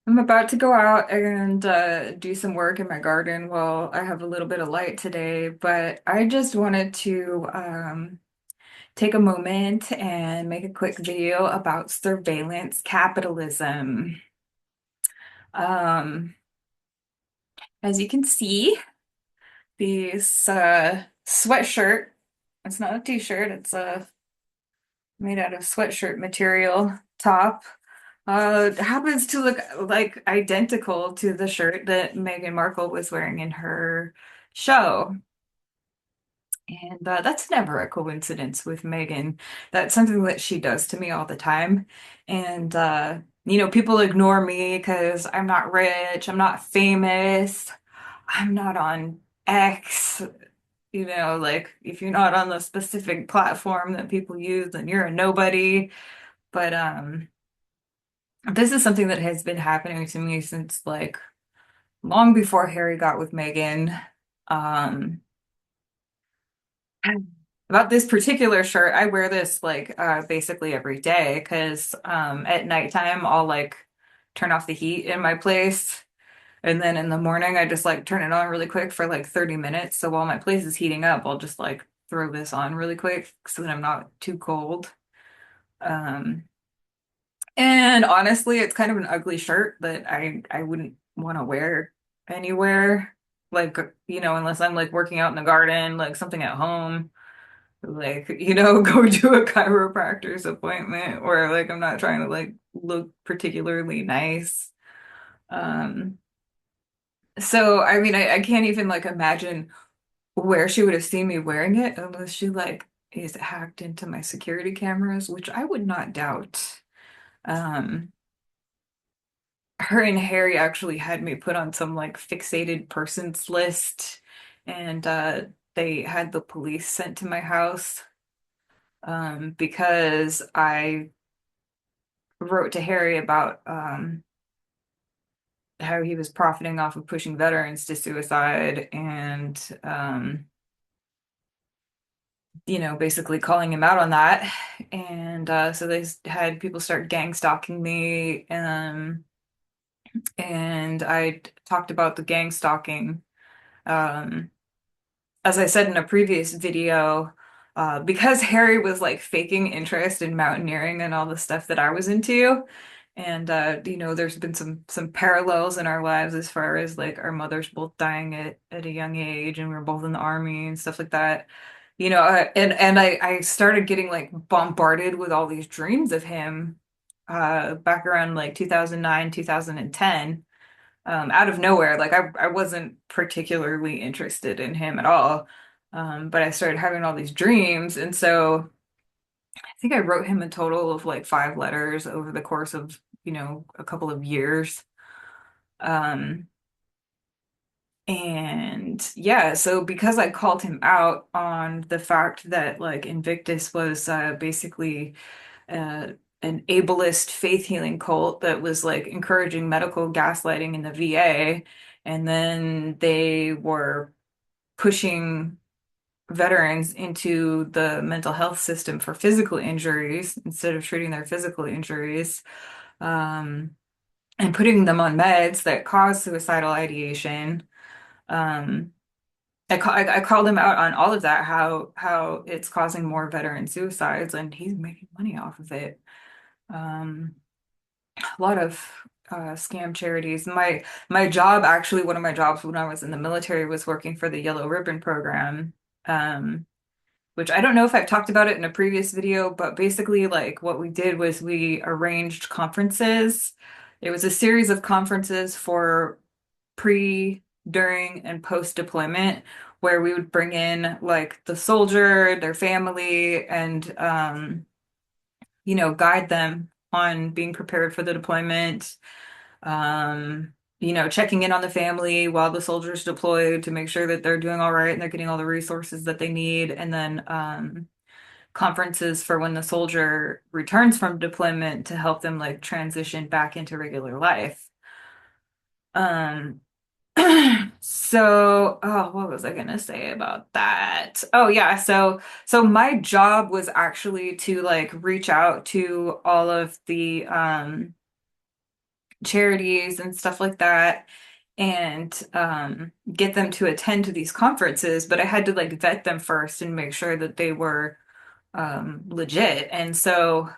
I'm about to go out and do some work in my garden while I have a little bit of light today, but I just wanted to take a moment and make a quick video about surveillance capitalism. Um, as you can see, this sweatshirt, it's not a t-shirt, it's made out of sweatshirt material top. Happens to look like identical to the shirt that Meghan Markle was wearing in her show. And that's never a coincidence with Meghan. That's something that she does to me all the time. And, people ignore me because I'm not rich, I'm not famous, I'm not on X. Like if you're not on the specific platform that people use, then you're a nobody. But this is something that has been happening to me since like long before Harry got with Meghan. Um, about this particular shirt, I wear this like basically every day because at nighttime I'll like turn off the heat in my place. And then in the morning I just like turn it on really quick for like 30 minutes. So while my place is heating up, I'll just like throw this on really quick so that I'm not too cold. Um, And honestly, it's kind of an ugly shirt that I wouldn't want to wear anywhere. Like, unless I'm like working out in the garden, like something at home, like, go to a chiropractor's appointment, or like I'm not trying to like look particularly nice. Um, so I mean I can't even like imagine where she would have seen me wearing it unless she like is hacked into my security cameras, which I would not doubt. Um Her and Harry actually had me put on some like fixated persons list, and they had the police sent to my house because I wrote to Harry about how he was profiting off of pushing veterans to suicide and basically calling him out on that. And so they had people start gang stalking me, and I talked about the gang stalking. Um, as I said in a previous video, because Harry was like faking interest in mountaineering and all the stuff that I was into, and there's been some parallels in our lives as far as like our mothers both dying at a young age, and we were both in the army and stuff like that. And I started getting like bombarded with all these dreams of him back around like 2009, 2010 out of nowhere. Like I wasn't particularly interested in him at all. But I started having all these dreams. And so I think I wrote him a total of like 5 letters over the course of, a couple of years. Um, and yeah, so because I called him out on the fact that like Invictus was basically uh, an ableist faith healing cult that was like encouraging medical gaslighting in the VA. And then they were pushing veterans into the mental health system for physical injuries instead of treating their physical injuries, um, and putting them on meds that cause suicidal ideation. Um, I called him out on all of that, how it's causing more veteran suicides, and he's making money off of it. Um, a lot of scam charities. My job, actually, one of my jobs when I was in the military was working for the Yellow Ribbon program, um, which I don't know if I've talked about it in a previous video, but basically, like what we did was we arranged conferences. It was a series of conferences for pre, during, and post deployment, where we would bring in like the soldier, their family, and guide them on being prepared for the deployment, checking in on the family while the soldier's deployed to make sure that they're doing all right and they're getting all the resources that they need. And then conferences for when the soldier returns from deployment to help them like transition back into regular life. Um, what was I gonna say about that? Oh yeah, so my job was actually to like reach out to all of charities and stuff like that and get them to attend to these conferences, but I had to like vet them first and make sure that they were legit. And so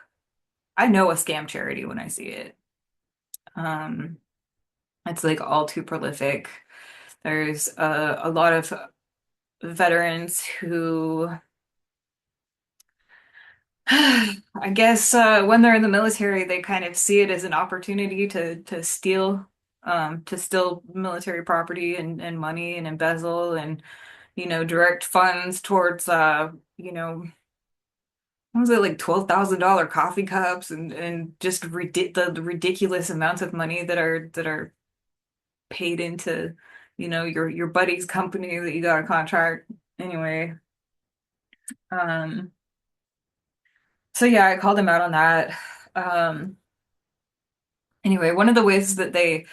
I know a scam charity when I see it. Um, it's like all too prolific. There's a lot of veterans who I guess when they're in the military, they kind of see it as an opportunity to steal military property and money and embezzle and direct funds towards what was it like $12,000 coffee cups and just the ridiculous amounts of money that are paid into your buddy's company that you got a contract anyway. Um, so yeah, I called him out on that. Um, Anyway, one of the ways that they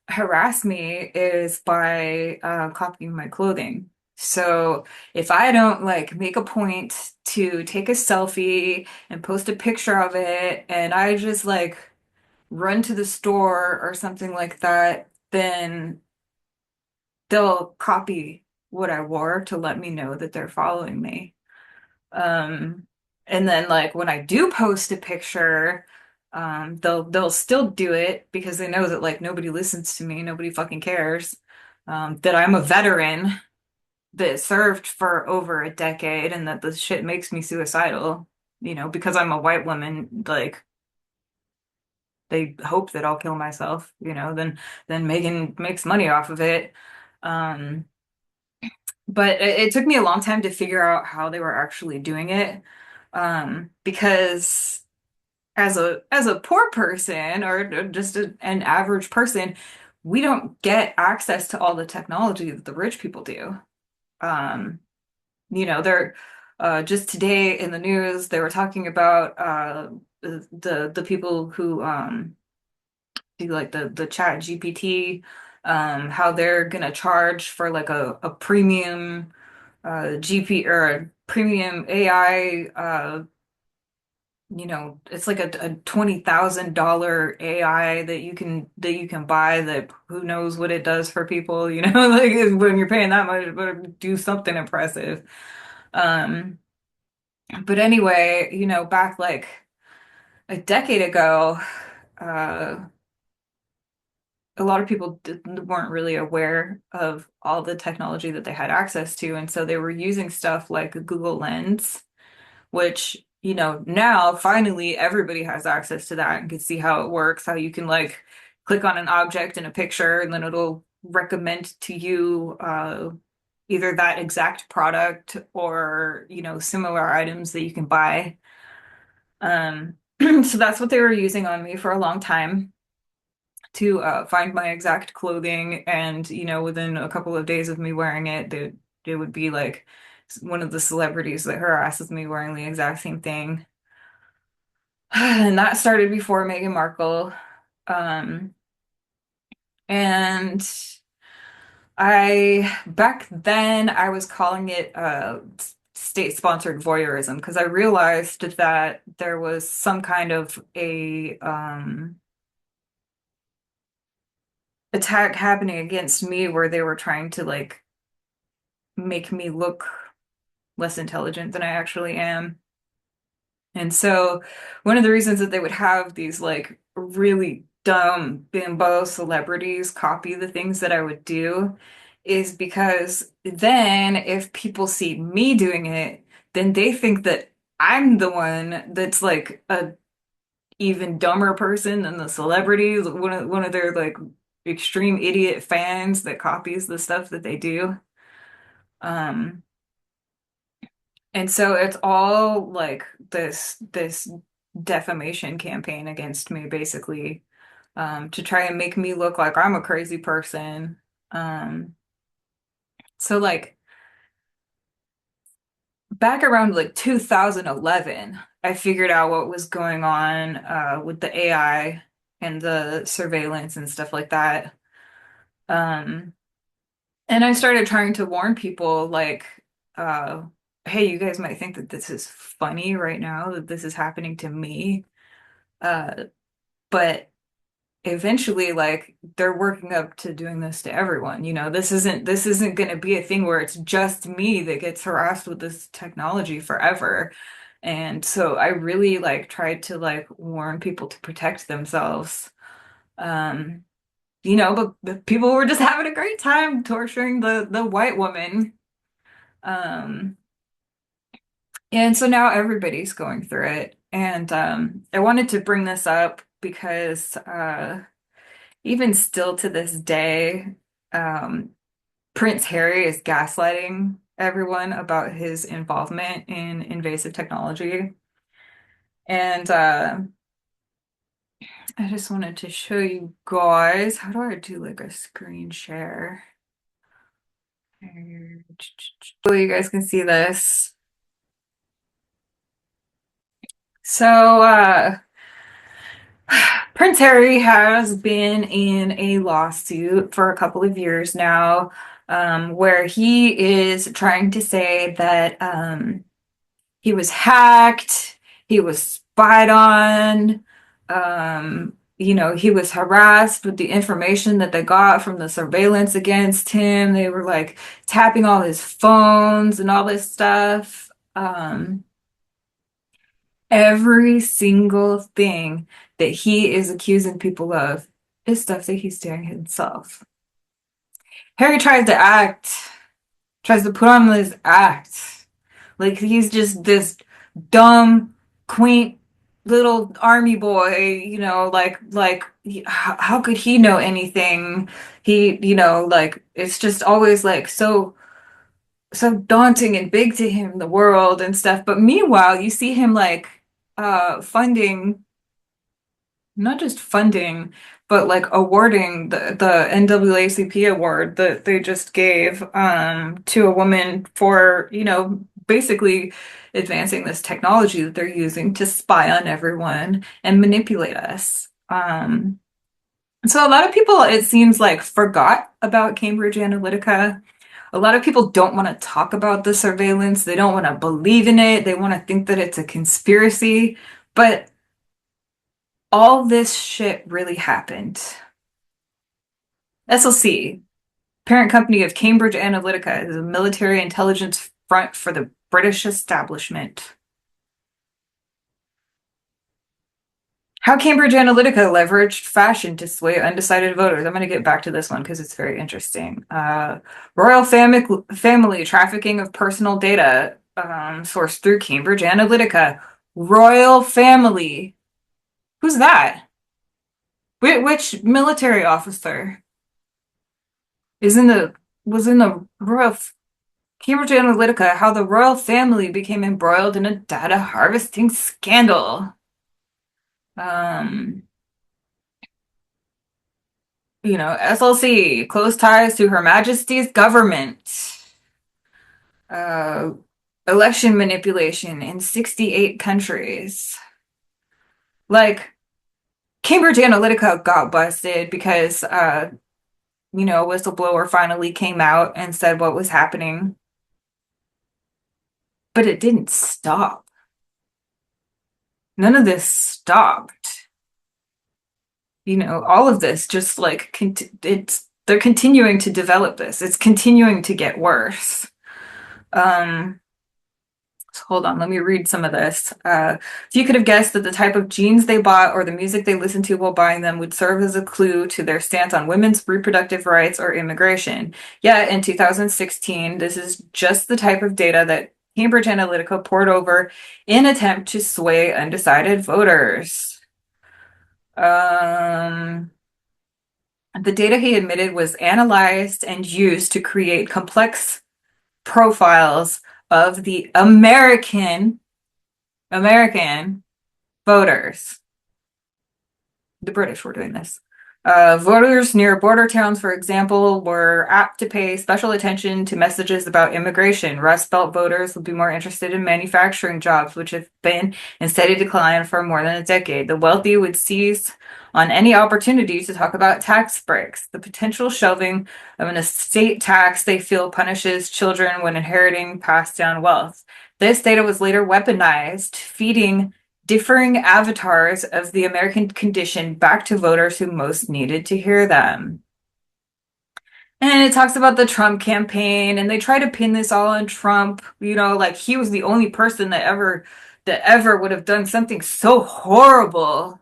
harass me is by copying my clothing. So if I don't like make a point to take a selfie and post a picture of it, and I just like run to the store or something like that, then they'll copy what I wore to let me know that they're following me. Um, and then like when I do post a picture, they'll still do it because they know that like nobody listens to me, nobody fucking cares. That I'm a veteran that served for over a decade and that this shit makes me suicidal, because I'm a white woman, like they hope that I'll kill myself, then Megan makes money off of it. Um, but it took me a long time to figure out how they were actually doing it. Because as a poor person or just an average person, we don't get access to all the technology that the rich people do. Um, they're just today in the news, they were talking about the people who do like the chat GPT, how they're gonna charge for like a premium GP or a premium AI it's like a $20,000 AI that you can buy that who knows what it does for people, like when you're paying that much, it better do something impressive. Um, but anyway, back like a decade ago, uh, a lot of people weren't really aware of all the technology that they had access to, and so they were using stuff like Google Lens, which, now finally everybody has access to that and can see how it works, how you can like click on an object in a picture and then it'll recommend to you either that exact product or, similar items that you can buy. So that's what they were using on me for a long time to find my exact clothing. And, within a couple of days of me wearing it, it would be like one of the celebrities that harasses me wearing the exact same thing. And that started before Meghan Markle. Um, and back then, I was calling it state-sponsored voyeurism because I realized that there was some kind of a attack happening against me where they were trying to like make me look less intelligent than I actually am. And so one of the reasons that they would have these like really dumb bimbo celebrities copy the things that I would do is because then if people see me doing it, then they think that I'm the one that's like a even dumber person than the celebrities, one of their like extreme idiot fans that copies the stuff that they do. Um, And so it's all like this defamation campaign against me, basically, to try and make me look like I'm a crazy person. So like back around like 2011, I figured out what was going on with the AI and the surveillance and stuff like that. Um, and I started trying to warn people like, uh, hey, you guys might think that this is funny right now, that this is happening to me. Uh, but eventually like they're working up to doing this to everyone. This isn't going to be a thing where it's just me that gets harassed with this technology forever. And so I really like tried to like warn people to protect themselves. Um, but people were just having a great time torturing the white woman. Um, and so now everybody's going through it. And I wanted to bring this up because even still to this day, um, Prince Harry is gaslighting everyone about his involvement in invasive technology. And I just wanted to show you guys, how do I do like a screen share? So you guys can see this. So Prince Harry has been in a lawsuit for a couple of years now, where he is trying to say that he was hacked, he was spied on, he was harassed with the information that they got from the surveillance against him. They were like tapping all his phones and all this stuff. Every single thing that he is accusing people of is stuff that he's doing himself. Harry tries to put on this act. Like he's just this dumb, quaint little army boy, how could he know anything? Like it's just always like so daunting and big to him, the world and stuff. But meanwhile, you see him like funding, not just funding, but like awarding the NAACP award that they just gave to a woman for, basically advancing this technology that they're using to spy on everyone and manipulate us. So a lot of people, it seems like, forgot about Cambridge Analytica. A lot of people don't want to talk about the surveillance. They don't want to believe in it. They want to think that it's a conspiracy. But all this shit really happened. SLC, parent company of Cambridge Analytica, is a military intelligence front for the British establishment. How Cambridge Analytica leveraged fashion to sway undecided voters. I'm going to get back to this one because it's very interesting. Royal family trafficking of personal data sourced through Cambridge Analytica. Royal family. Who's that? Which military officer is in the was in the Royal Cambridge Analytica? How the royal family became embroiled in a data harvesting scandal. Um, SLC, close ties to Her Majesty's government. Uh, Election manipulation in 68 countries. Like, Cambridge Analytica got busted because, a whistleblower finally came out and said what was happening. But it didn't stop. None of this stopped. All of this just like they're continuing to develop this. It's continuing to get worse. So hold on, let me read some of this. If you could have guessed that the type of jeans they bought or the music they listened to while buying them would serve as a clue to their stance on women's reproductive rights or immigration. Yeah, in 2016, this is just the type of data that Cambridge Analytica poured over in attempt to sway undecided voters. The data he admitted was analyzed and used to create complex profiles of the American voters. The British were doing this. Voters near border towns, for example, were apt to pay special attention to messages about immigration. Rust Belt voters would be more interested in manufacturing jobs, which have been in steady decline for more than a decade. The wealthy would seize on any opportunity to talk about tax breaks, the potential shelving of an estate tax they feel punishes children when inheriting passed down wealth. This data was later weaponized, feeding differing avatars of the American condition back to voters who most needed to hear them. And it talks about the Trump campaign, and they try to pin this all on Trump, like he was the only person that ever would have done something so horrible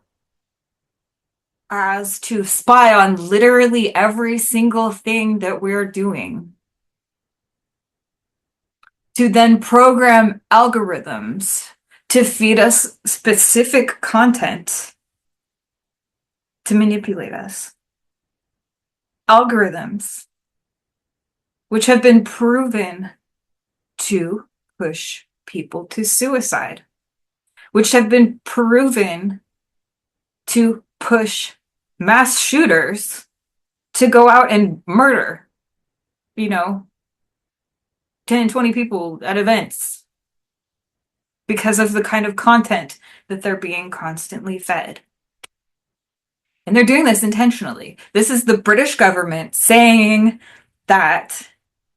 as to spy on literally every single thing that we're doing, to then program algorithms to feed us specific content to manipulate us. Algorithms, which have been proven to push people to suicide, which have been proven to push mass shooters to go out and murder, you know, 10, 20 people at events because of the kind of content that they're being constantly fed. And they're doing this intentionally. This is the British government saying that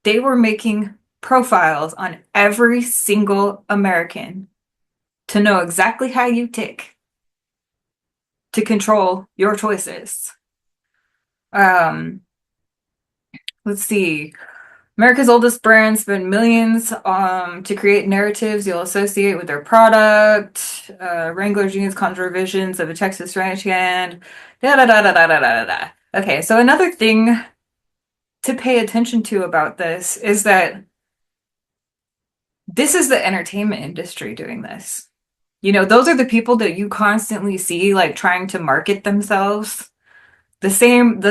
they were making profiles on every single American to know exactly how you tick, to control your choices. Um, let's see. America's oldest brands spend millions to create narratives you'll associate with their product. Wrangler jeans, conjure visions of a Texas ranch hand. Da da da da da da da da. Okay, so another thing to pay attention to about this is that this is the entertainment industry doing this. Those are the people that you constantly see like trying to market themselves. The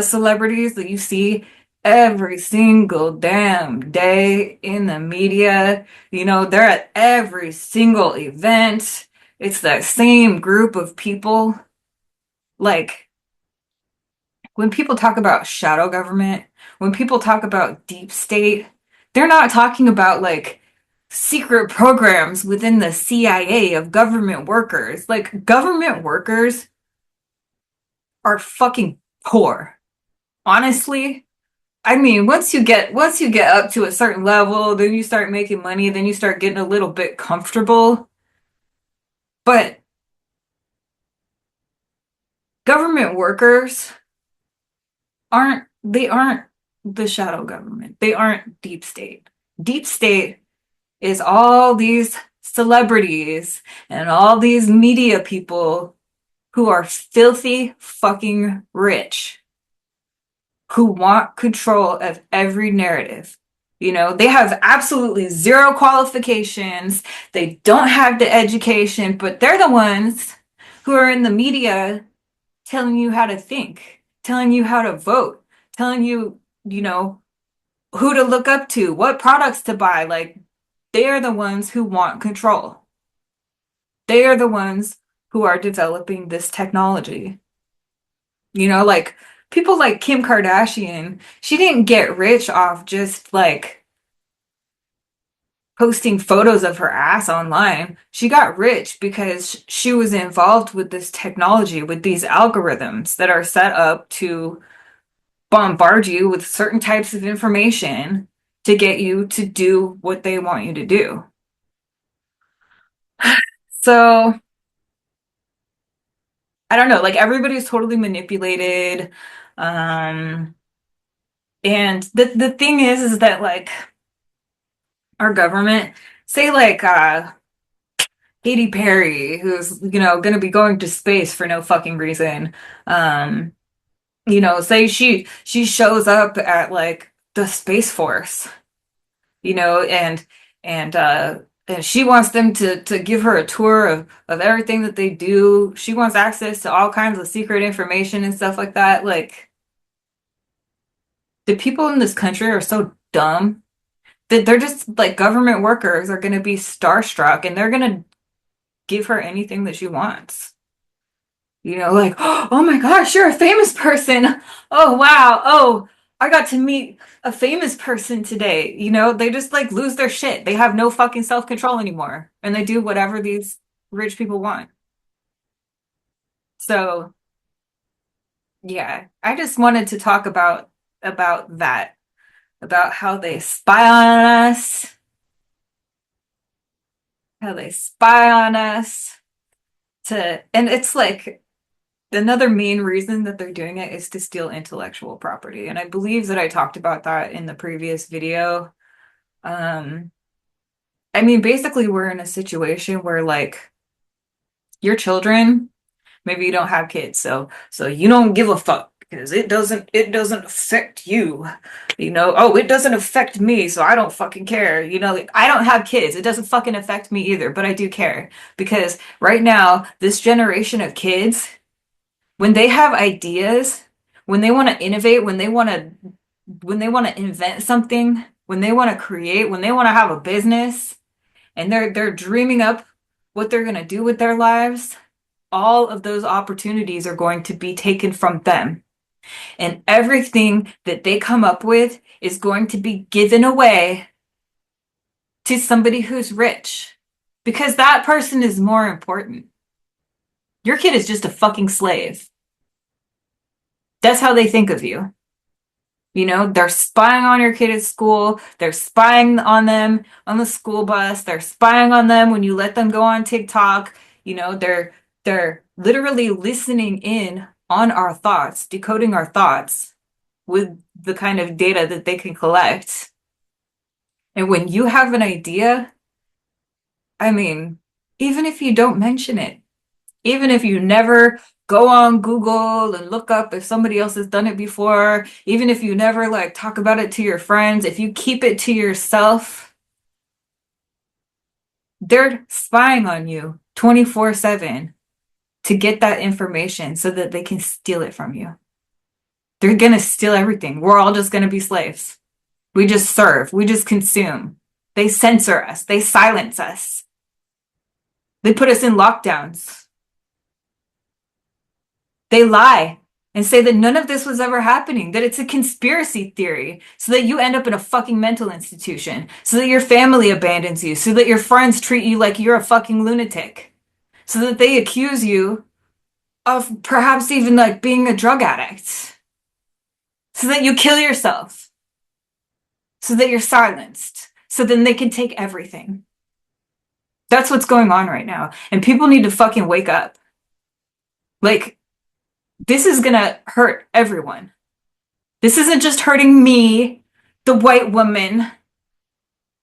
celebrities that you see every single damn day in the media, they're at every single event. It's that same group of people. Like, when people talk about shadow government, when people talk about deep state, they're not talking about like secret programs within the CIA of government workers. Like, government workers are fucking poor. Honestly, I mean, once you get up to a certain level, then you start making money, then you start getting a little bit comfortable. But government workers aren't the shadow government. They aren't deep state. Deep state is all these celebrities and all these media people who are filthy fucking rich, who want control of every narrative. They have absolutely zero qualifications. They don't have the education, but they're the ones who are in the media telling you how to think, telling you how to vote, telling you, who to look up to, what products to buy. Like, they are the ones who want control. They are the ones who are developing this technology. Like people like Kim Kardashian, she didn't get rich off just like posting photos of her ass online. She got rich because she was involved with this technology, with these algorithms that are set up to bombard you with certain types of information to get you to do what they want you to do. So, I don't know, like everybody's totally manipulated. Um, and the thing is that like our government, say like Katy Perry, who's, gonna be going to space for no fucking reason. Um, say she shows up at like the Space Force, and and uh and she wants them to give her a tour of everything that they do. She wants access to all kinds of secret information and stuff like that. Like, the people in this country are so dumb that they're just like government workers are going to be starstruck and they're going to give her anything that she wants. Like, oh my gosh, you're a famous person. Oh wow. Oh, I got to meet a famous person today. They just like lose their shit. They have no fucking self-control anymore. And they do whatever these rich people want. So, yeah, I just wanted to talk about that, about how they spy on us, how they spy on us. and it's like another main reason that they're doing it is to steal intellectual property. And I believe that I talked about that in the previous video. Um, I mean, basically, we're in a situation where like your children, maybe you don't have kids, so you don't give a fuck because it doesn't affect you. Oh, it doesn't affect me, so I don't fucking care. Like I don't have kids. It doesn't fucking affect me either, but I do care because right now, this generation of kids, when they have ideas, when they want to innovate, when they want to invent something, when they want to create, when they want to have a business, and they're dreaming up what they're going to do with their lives, all of those opportunities are going to be taken from them. And everything that they come up with is going to be given away to somebody who's rich because that person is more important. Your kid is just a fucking slave. That's how they think of you. They're spying on your kid at school. They're spying on them on the school bus. They're spying on them when you let them go on TikTok. They're literally listening in on our thoughts, decoding our thoughts with the kind of data that they can collect. And when you have an idea, I mean, even if you don't mention it, even if you never go on Google and look up if somebody else has done it before, even if you never like talk about it to your friends, if you keep it to yourself, they're spying on you 24/7 to get that information so that they can steal it from you. They're going to steal everything. We're all just going to be slaves. We just serve, we just consume. They censor us, they silence us, they put us in lockdowns. They lie and say that none of this was ever happening, that it's a conspiracy theory, so that you end up in a fucking mental institution, so that your family abandons you, so that your friends treat you like you're a fucking lunatic, so that they accuse you of perhaps even like being a drug addict, so that you kill yourself, so that you're silenced, so then they can take everything. That's what's going on right now. And people need to fucking wake up. Like, this is gonna hurt everyone. This isn't just hurting me, the white woman.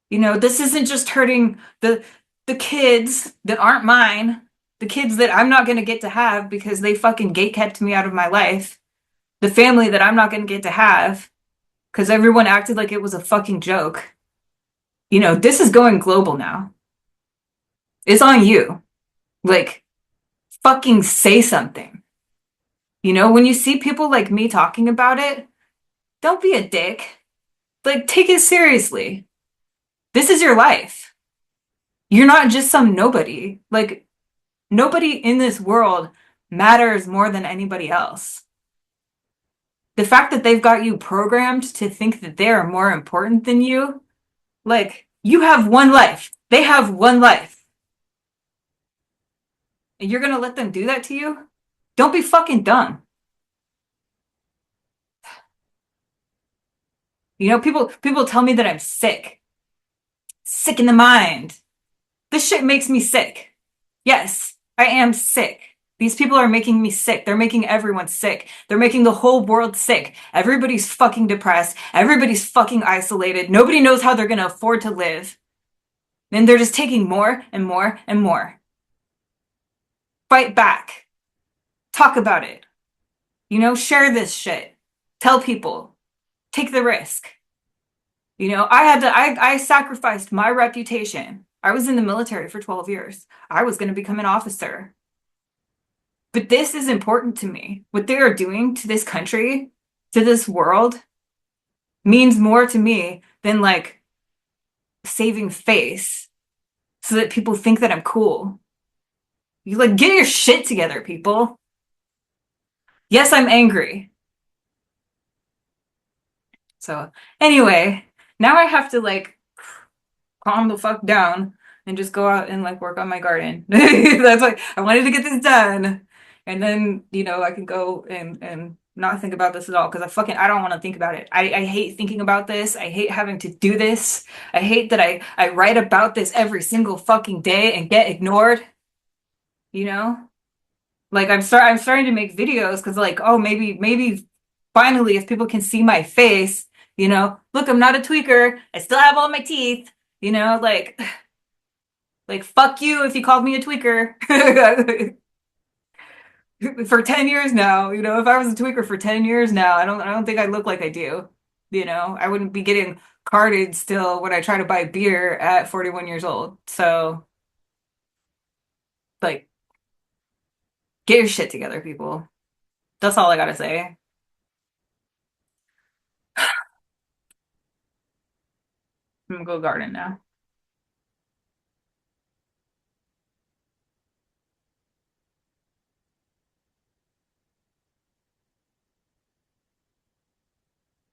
This isn't just hurting the kids that aren't mine, the kids that I'm not gonna get to have because they fucking gatekept me out of my life, the family that I'm not gonna get to have because everyone acted like it was a fucking joke. This is going global now. It's on you. Like, fucking say something. When you see people like me talking about it, don't be a dick. Like, take it seriously. This is your life. You're not just some nobody. Like, nobody in this world matters more than anybody else. The fact that they've got you programmed to think that they are more important than you, like, you have one life. They have one life. And you're gonna let them do that to you? Don't be fucking dumb. People tell me that I'm sick. Sick in the mind. This shit makes me sick. Yes, I am sick. These people are making me sick. They're making everyone sick. They're making the whole world sick. Everybody's fucking depressed. Everybody's fucking isolated. Nobody knows how they're gonna afford to live. And they're just taking more and more and more. Fight back. Talk about it. Share this shit. Tell people. Take the risk. I sacrificed my reputation. I was in the military for 12 years. I was going to become an officer. But this is important to me. What they are doing to this country, to this world, means more to me than like saving face so that people think that I'm cool. You like get your shit together, people. Yes, I'm angry. So anyway, now I have to like calm the fuck down and just go out and like work on my garden. That's like I wanted to get this done. And then, I can go and not think about this at all because I don't want to think about it. I hate thinking about this. I hate having to do this. I hate that I write about this every single fucking day and get ignored. You know? Like I'm starting to make videos because like, oh, maybe finally if people can see my face, look, I'm not a tweaker. I still have all my teeth, like like fuck you if you called me a tweaker. For 10 years now, if I was a tweaker for 10 years now, I don't think I look like I do. I wouldn't be getting carded still when I try to buy beer at 41 years old. So, like, get your shit together, people. That's all I gotta say. I'm gonna go garden now.